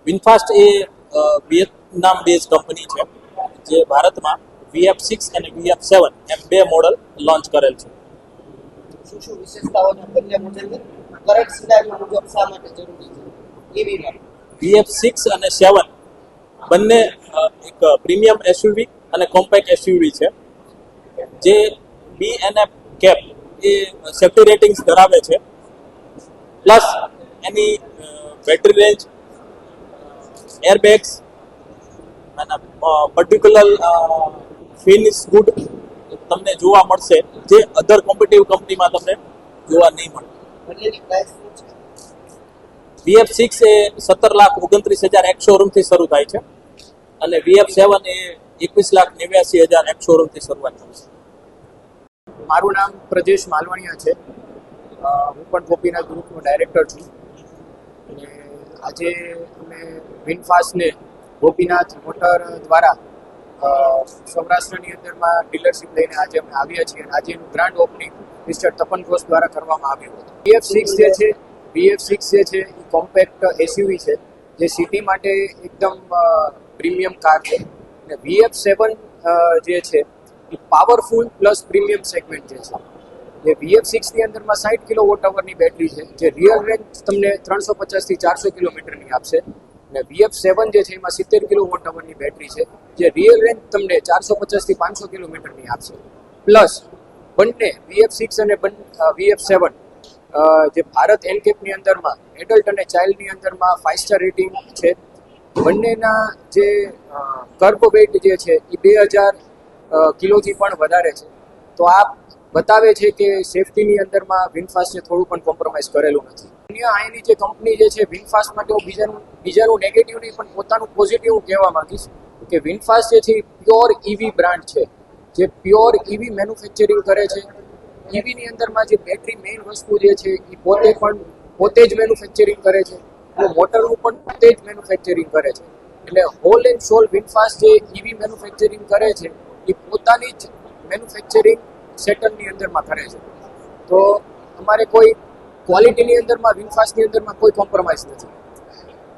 VinFast એ Vietnam base company છે જે ભારતમાં VF6 અને VF7 એમ બે મોડલ લોન્ચ કરેલ છે. શું શું વિશેષતાઓ છે બંને મોડેલની? કરંટ સિનારીઓ મુજબ શા માટે જરૂરી છે ઈવીમાં? VF6 અને 7 બંને એક પ્રીમિયમ એસયુવી અને કોમ્પેક્ટ એસયુવી છે જે BNF કેપ એ સેફ્ટી રેટિંગ્સ ધરાવે છે. પ્લસ એની બેટરી રેન્જ, એરબેગ્સ અને પર્ટિક્યુલર ફિનિશ ગુડ તમને જોવા મળશે જે અધર કોમ્પિટિવ કંપનીમાં તમને જોવા નહીં મળે. બંનેની પ્રાઇસ શું છે? VF6 એ 17,29,100 શોરૂમથી શરૂ થાય છે અને VF7 એ 21,89,100 શોરૂમથી શરૂઆત થાય છે. મારું નામ પ્રજેશ માલવણીયા છે. હું પણ ગોપીનાથ ગ્રુપનો ડાયરેક્ટર છું અને આજે અમે વિનફાસ્ટને ગોપીનાથ મોટર દ્વારા સૌરાષ્ટ્રની અંદરમાં ડીલરશીપ લઈને આજે અમે આવ્યા છીએ અને આજે એનું ગ્રાન્ડ ઓપનિંગ મિસ્ટર તપન ઘોષ દ્વારા કરવામાં આવ્યું હતું. VF6 જે છે એ કોમ્પેક્ટ એસયુવી છે જે સિટી માટે એકદમ પ્રીમિયમ કાર છે અને VF7 જે છે એ પાવરફુલ પ્લસ પ્રીમિયમ સેગમેન્ટ જે છે. જે VF6ની અંદરમાં 60 કિલોવોટ અવરની બેટરી છે જે રિયલ રેન્જ તમને 350 થી 400 કિલોમીટરની આપશે અને VF7 જે છે એમાં 70 કિલોવોટ અવરની બેટરી છે જે રિયલ રેન્જ તમને 450 થી 500 કિલોમીટરની આપશે. પ્લસ બંને VF6 અને VF7 જે ભારત એનકેપની અંદરમાં એડલ્ટ અને ચાઇલ્ડની અંદરમાં 5 સ્ટાર રેટિંગ છે. બંનેના જે કર્બ વેઇટ જે છે એ 2000 કિલોથી પણ વધારે છે. તો આ બતાવે છે કે સેફટીની અંદરમાં વિનફાસ્ટે થોડું પણ કોમ્પ્રોમાઇઝ કરેલું નથી. અન્ય અહીંની જે કંપની જે છે વિનફાસ્ટ માટે હું બીજાનું નેગેટિવ નહીં પણ પોતાનું પોઝિટિવ હું કહેવા માંગીશ કે વિનફાસ્ટ જે છે એ પ્યોર ઈવી બ્રાન્ડ છે જે પ્યોર ઈવી મેન્યુફેક્ચરિંગ કરે છે. ઈવીની અંદરમાં જે બેટરી મેઇન વસ્તુ જે છે એ પોતે જ મેન્યુફેક્ચરિંગ કરે છે અને મોટરનું પણ પોતે જ મેન્યુફેક્ચરિંગ કરે છે. એટલે હોલ એન્ડ સોલ વિનફાસ્ટ જે ઈવી મેન્યુફેક્ચરિંગ કરે છે એ પોતાની જ મેન્યુફેક્ચરિંગ સેટલની અંદરમાં કરે છે. તો અમારે કોઈ ક્વોલિટીની અંદરમાં વિનફાસ્ટની અંદરમાં કોઈ કોમ્પ્રોમાઇઝ નથી.